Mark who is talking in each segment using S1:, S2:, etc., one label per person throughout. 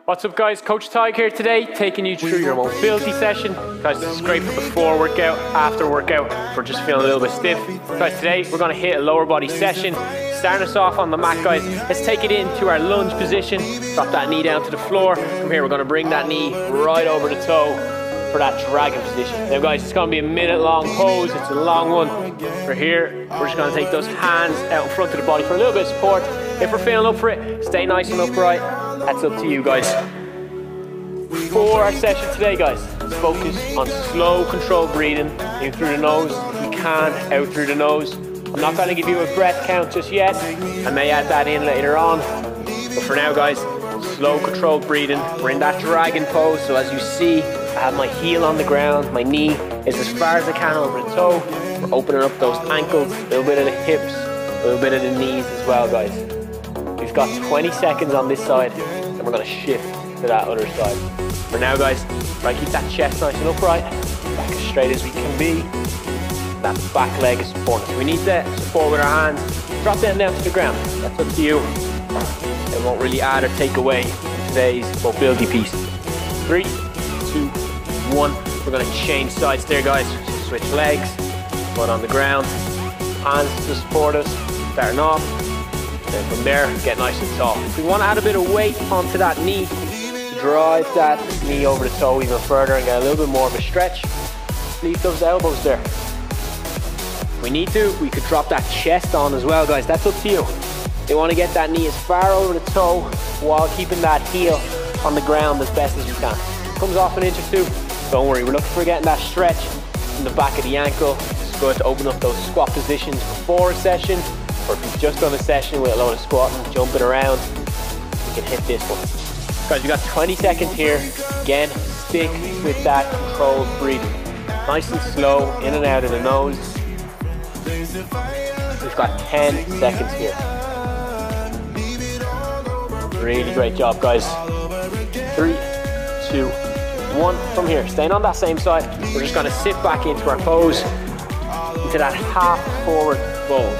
S1: What's up guys, Coach Tig here today, taking you through your mobility session. Guys, this is great for before workout, after workout, if we're just feeling a little bit stiff. Guys, today we're gonna hit a lower body session. Starting us off on the mat, guys, let's take it into our lunge position. Drop that knee down to the floor. From here, we're gonna bring that knee right over the toe for that dragon position. Now guys, it's gonna be a minute long pose, it's a long one. For here, we're just gonna take those hands out in front of the body for a little bit of support. If we're feeling up for it, stay nice and upright. That's up to you guys. For our session today, guys, let's focus on slow, controlled breathing in through the nose. If you can, out through the nose. I'm not going to give you a breath count just yet. I may add that in later on. But for now, guys, slow, controlled breathing. We're in that dragon pose. So as you see, I have my heel on the ground. My knee is as far as I can over the toe. We're opening up those ankles, a little bit of the hips, a little bit of the knees as well, guys. We've got 20 seconds on this side, and we're going to shift to that other side. For now, guys, try to keep that chest nice and upright, back as straight as we can be. That back leg is supporting. So we need to support with our hands. Drop them down to the ground. That's up to you. It won't really add or take away today's mobility piece. 3, 2, 1. We're going to change sides there, guys. Switch legs, foot on the ground, hands to support us. Starting off. Then from there, get nice and tall. If we want to add a bit of weight onto that knee, drive that knee over the toe even further and get a little bit more of a stretch. Leave those elbows there. If we need to, we could drop that chest on as well, guys. That's up to you. You want to get that knee as far over the toe while keeping that heel on the ground as best as you can. Comes off an inch or two, don't worry. We're looking for getting that stretch in the back of the ankle. It's good to open up those squat positions before a session, or if you've just done a session with a load of squatting, jumping around, you can hit this one. Guys, we got 20 seconds here. Again, stick with that controlled breathing. Nice and slow, in and out of the nose. We've got 10 seconds here. Really great job, guys. 3, 2, 1. From here, staying on that same side, we're just gonna sit back into our pose, into that half forward fold.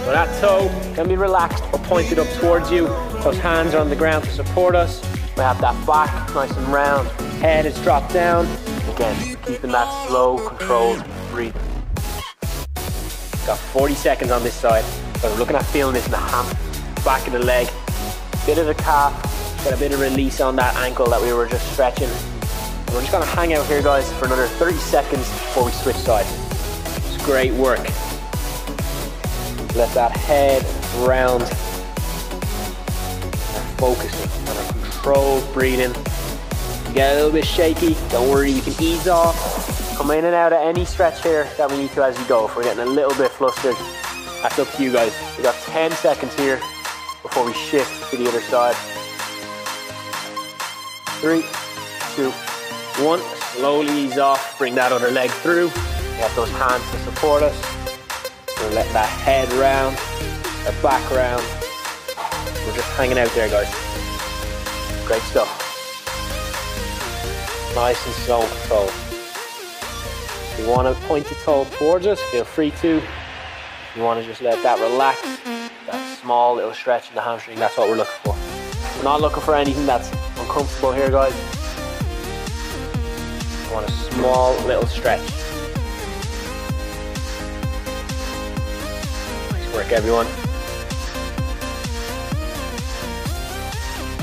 S1: So that toe can be relaxed or pointed up towards you. Those hands are on the ground to support us. We have that back nice and round. Head is dropped down. Again, keeping that slow, controlled breathing. Got 40 seconds on this side. So we're looking at feeling this in the ham, back of the leg, bit of the calf, get a bit of release on that ankle that we were just stretching. And we're just gonna hang out here, guys, for another 30 seconds before we switch sides. It's great work. Let that head round. Focusing on our controlled breathing. You get a little bit shaky, don't worry, you can ease off. Come in and out of any stretch here that we need to as you go. If we're getting a little bit flustered, that's up to you guys. We got 10 seconds here before we shift to the other side. 3, 2, 1. Slowly ease off, bring that other leg through. We have those hands to support us. We'll let that head round, that back round. We're just hanging out there, guys. Great stuff. Nice and slow and controlled. If you want to point the toe towards us, feel free to. If you want to just let that relax, that small little stretch in the hamstring, that's what we're looking for. We're not looking for anything that's uncomfortable here, guys. We want a small little stretch. Nice work, everyone.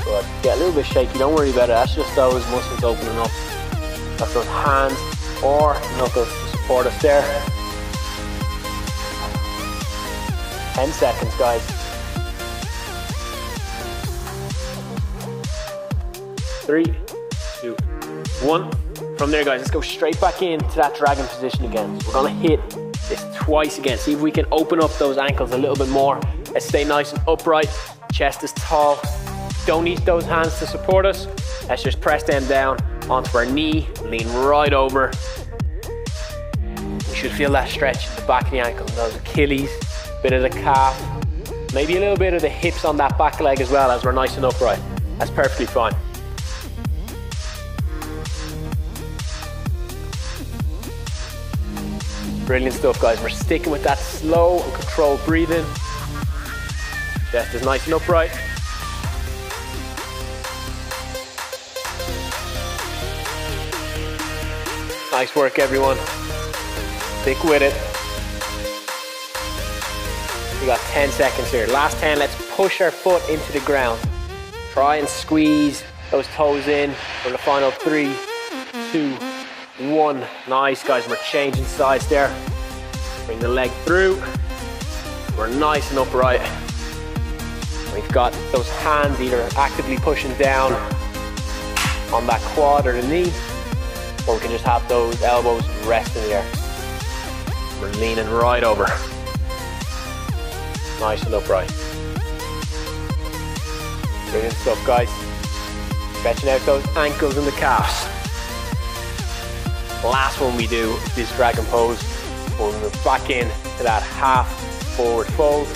S1: Good. Get a little bit shaky, don't worry about it. That's just those muscles opening up. That's those hands or knuckles to support us there. 10 seconds, guys. 3, 2, 1. From there, guys, let's go straight back into that dragon position again. So we're gonna hit this twice again. See if we can open up those ankles a little bit more. Let's stay nice and upright. Chest is tall. Don't need those hands to support us. Let's just press them down onto our knee, lean right over. We should feel that stretch in the back of the ankle, those Achilles, bit of the calf, maybe a little bit of the hips on that back leg as well as we're nice and upright. That's perfectly fine. Brilliant stuff, guys. We're sticking with that slow and controlled breathing. Chest is nice and upright. Nice work, everyone. Stick with it. We got 10 seconds here. Last 10, let's push our foot into the ground. Try and squeeze those toes in for the final 3, 2, 1. Nice, guys, we're changing sides there. Bring the leg through. We're nice and upright. We've got those hands either actively pushing down on that quad or the knee, or we can just have those elbows rest in the air. We're leaning right over. Nice and upright. Brilliant stuff, guys. Stretching out those ankles and the calves. Last one we do, this dragon pose. We'll move back in to that half forward fold.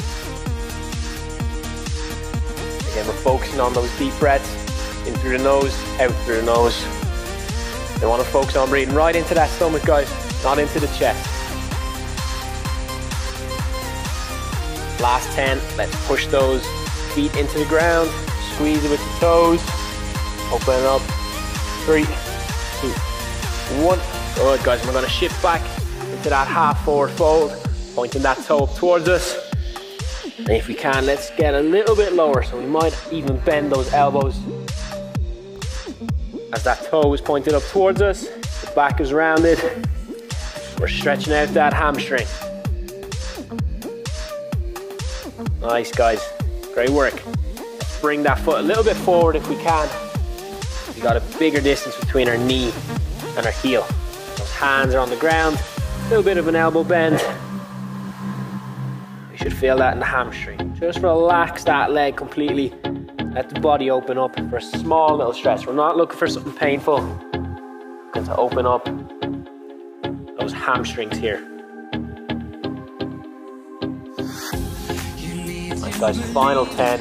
S1: Again, we're focusing on those deep breaths. In through the nose, out through the nose. You want to focus on breathing right into that stomach, guys, not into the chest. Last 10, let's push those feet into the ground. Squeeze it with the toes. Open it up. 3, 2, 1. Good, guys, we're going to shift back into that half forward fold, pointing that toe up towards us. And if we can, let's get a little bit lower, so we might even bend those elbows as that toe is pointed up towards us. The back is rounded. We're stretching out that hamstring. Nice, guys. Great work. Let's bring that foot a little bit forward if we can. We got a bigger distance between our knee and our heel. Those hands are on the ground. A little bit of an elbow bend. You should feel that in the hamstring. Just relax that leg completely. Let the body open up for a small little stretch. We're not looking for something painful. We're going to open up those hamstrings here. Nice, guys. Final 10.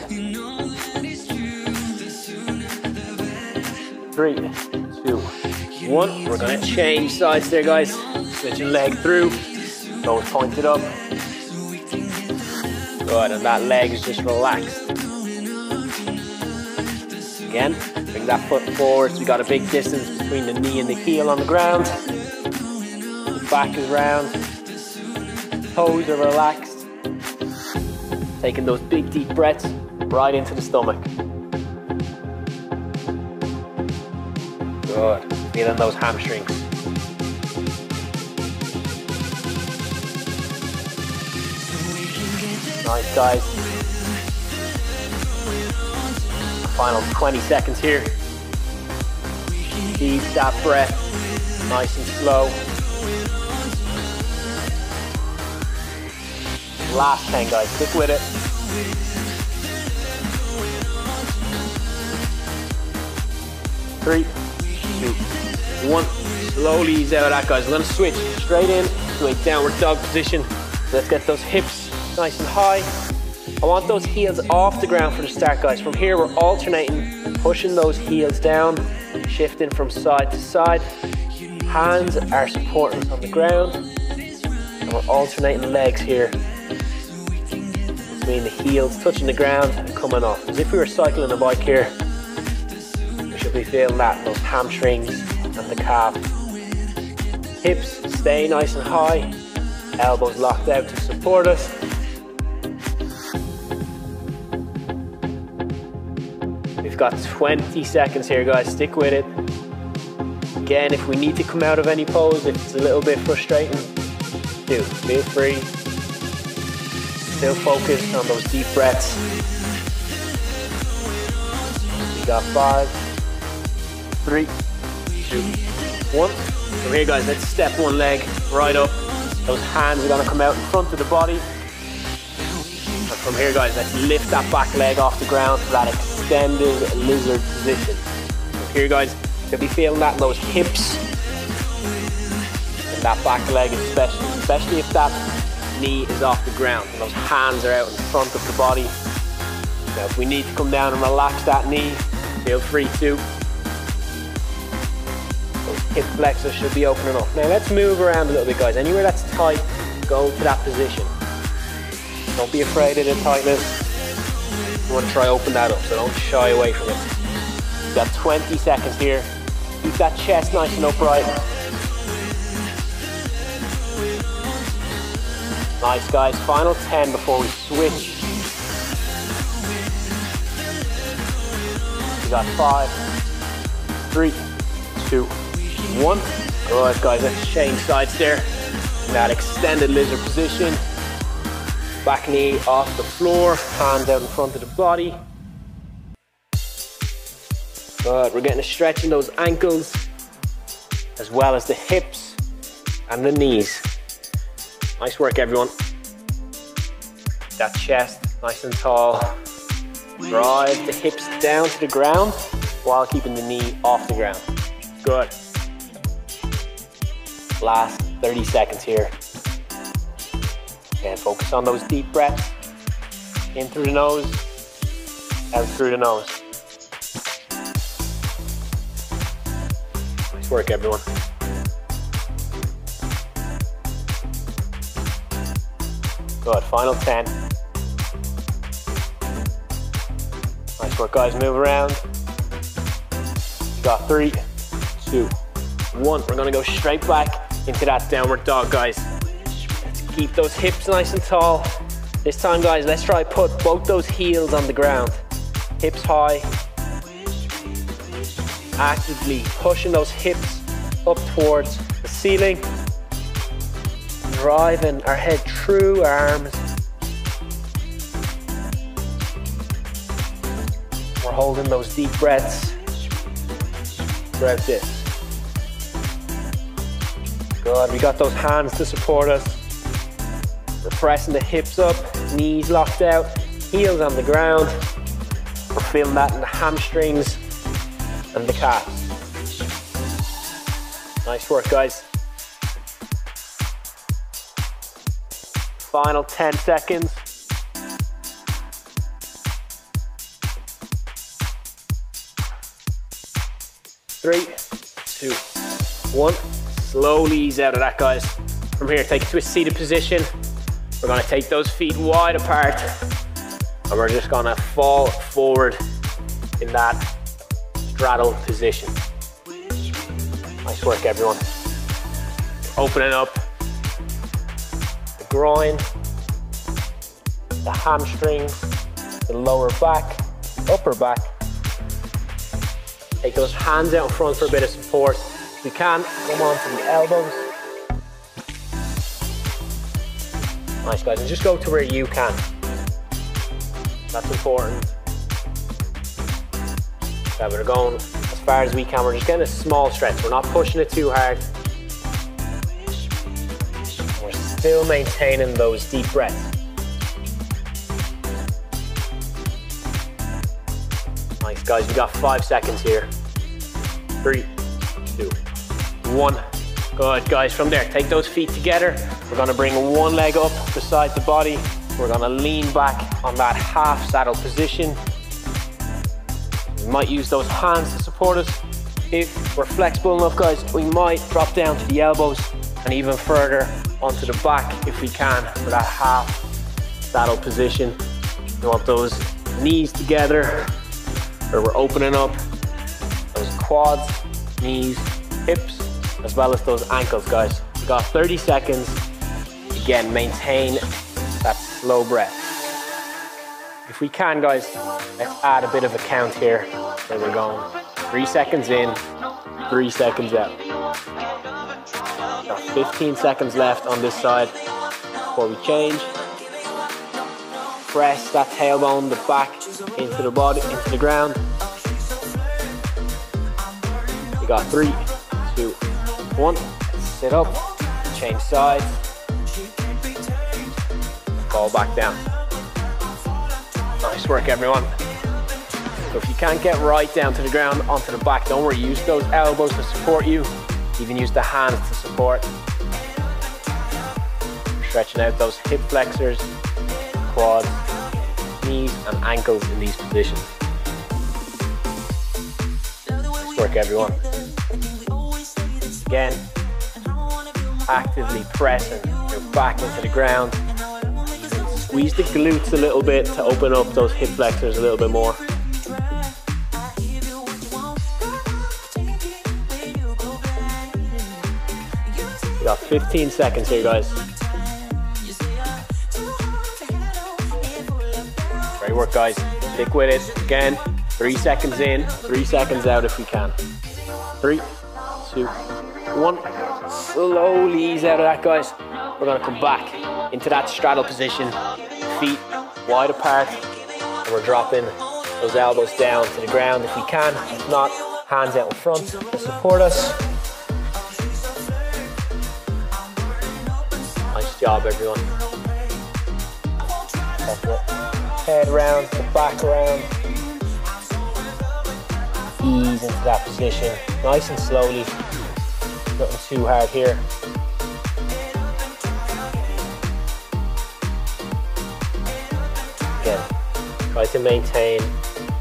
S1: 3, 2, 1. We're going to change sides there, guys. Switching leg through. Toes pointed up. Good, and that leg is just relaxed. Again, bring that foot forward so we got a big distance between the knee and the heel on the ground. The back is round. Toes are relaxed. Taking those big deep breaths right into the stomach. Good. Feeling those hamstrings. Nice, guys. Final 20 seconds here. Keep that breath nice and slow. Last 10, guys. Stick with it. 3, 2, 1. Slowly ease out of that, guys. We're going to switch straight in to a downward dog position. Let's get those hips nice and high. I want those heels off the ground for the start, guys. From here, we're alternating, pushing those heels down, shifting from side to side. Hands are supporting us on the ground. And we're alternating legs here between the heels, touching the ground and coming off. As if we were cycling a bike here. We should be feeling that, those hamstrings and the calf. Hips stay nice and high. Elbows locked out to support us. We've got 20 seconds here, guys. Stick with it. Again, if we need to come out of any pose, if it's a little bit frustrating, do. Feel free. Still focused on those deep breaths. We got 5, 3, 2, 1. From here, guys, let's step one leg right up. Those hands are gonna come out in front of the body. And from here, guys, let's lift that back leg off the ground for that extended lizard position. From here, guys, you'll be feeling that in those hips and that back leg especially if that knee is off the ground and those hands are out in front of the body. Now, if we need to come down and relax that knee, feel free to. Those hip flexors should be opening up. Now, let's move around a little bit, guys. Anywhere that's tight, go to that position. Don't be afraid of the tightness. You want to try open that up, so don't shy away from it. You've got 20 seconds here. Keep that chest nice and upright. Nice, guys. Final 10 before we switch. We got 5, 3, 2, 1. Good, guys. Let's change sides there. In that extended lizard position. Back knee off the floor, hands out in front of the body. Good, we're getting a stretch in those ankles, as well as the hips and the knees. Nice work, everyone. That chest nice and tall. Drive the hips down to the ground while keeping the knee off the ground. Good. Last 30 seconds here. Again, focus on those deep breaths. In through the nose, out through the nose. Nice work, everyone. Good, final 10. Nice work, guys, move around. You got 3, 2, 1. We're gonna go straight back into that downward dog, guys. Keep those hips nice and tall. This time, guys, let's try put both those heels on the ground. Hips high. Actively pushing those hips up towards the ceiling. Driving our head through our arms. We're holding those deep breaths throughout this. Good, we got those hands to support us. We're pressing the hips up, knees locked out, heels on the ground. We're feeling that in the hamstrings and the calves. Nice work, guys. Final 10 seconds. 3, 2, 1. Slowly ease out of that, guys. From here, take it to a seated position. We're gonna take those feet wide apart and we're just gonna fall forward in that straddle position. Nice work, everyone. Opening up the groin, the hamstrings, the lower back, upper back. Take those hands out in front for a bit of support. If we can, come on to the elbows. Nice, guys, and just go to where you can. That's important. Okay, we're going as far as we can. We're just getting a small stretch. We're not pushing it too hard. We're still maintaining those deep breaths. Nice, guys, we got 5 seconds here. 3, 2, 1. Good, guys, from there, take those feet together. We're gonna bring one leg up beside the body. We're gonna lean back on that half saddle position. We might use those hands to support us. If we're flexible enough, guys, we might drop down to the elbows and even further onto the back if we can for that half saddle position. We want those knees together, where we're opening up those quads, knees, hips, as well as those ankles, guys. We got 30 seconds. Again, maintain that slow breath. If we can, guys, let's add a bit of a count here. There we're going. 3 seconds in, 3 seconds out. Got 15 seconds left on this side before we change. Press that tailbone, the back into the body, into the ground. We got 3, 2, 1. Sit up, change sides. Fall back down. Nice work, everyone. So if you can't get right down to the ground, onto the back, don't worry, use those elbows to support you. Even use the hands to support. Stretching out those hip flexors, quads, knees and ankles in these positions. Nice work, everyone. Again, actively pressing your back into the ground. Squeeze the glutes a little bit to open up those hip flexors a little bit more. We got 15 seconds here, guys. Great work, guys. Stick with it. Again, 3 seconds in, 3 seconds out if we can. 3, 2, 1. Slowly ease out of that, guys. We're gonna come back into that straddle position. Feet wide apart. And we're dropping those elbows down to the ground if we can. If not, hands out in front to support us. Nice job, everyone. That's it. Head round, the back around. Ease into that position, nice and slowly. Nothing too hard here. Again, try to maintain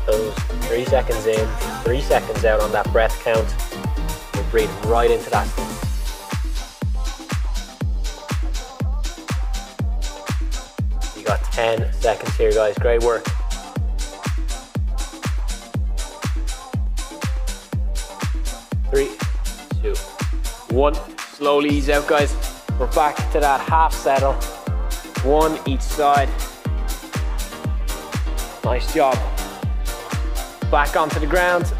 S1: those 3 seconds in, 3 seconds out on that breath count. We're breathing right into that. You got 10 seconds here, guys. Great work. 3, 2, 1. Slowly ease out, guys. We're back to that half settle. 1 each side. Nice job. Back onto the ground.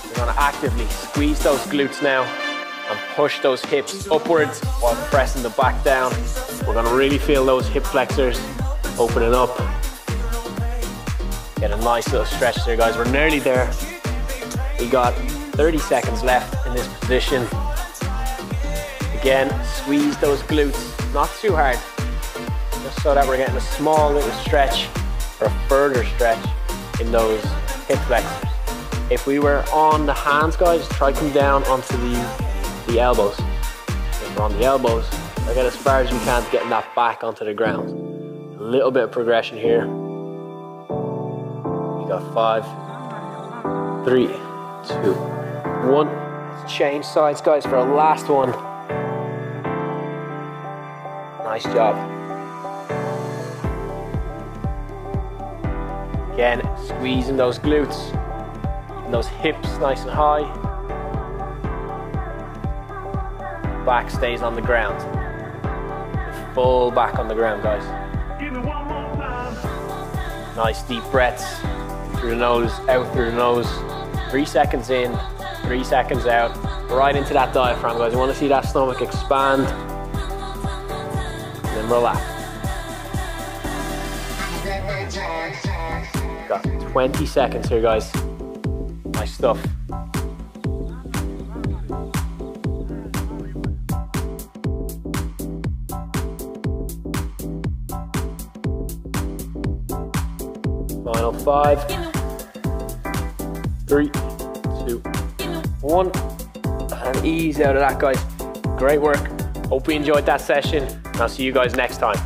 S1: We're gonna actively squeeze those glutes now and push those hips upwards while pressing the back down. We're gonna really feel those hip flexors opening up. Get a nice little stretch there, guys. We're nearly there. We got 30 seconds left in this position. Again, squeeze those glutes, not too hard, just so that we're getting a small little stretch or a further stretch in those hip flexors. If we were on the hands, guys, try come down onto the elbows. If we're on the elbows, I get as far as we can to getting that back onto the ground. A little bit of progression here. You got 5, 3, 2, 1. Let's change sides, guys, for our last one. Nice job. Again, squeezing those glutes, keeping those hips nice and high. Back stays on the ground. Full back on the ground, guys. Nice deep breaths through the nose, out through the nose. 3 seconds in, 3 seconds out. Right into that diaphragm, guys. You want to see that stomach expand. And then relax. Got 20 seconds here, guys. Nice stuff. Final 5, 3, 2, 1. And ease out of that, guys. Great work. Hope you enjoyed that session. And I'll see you guys next time.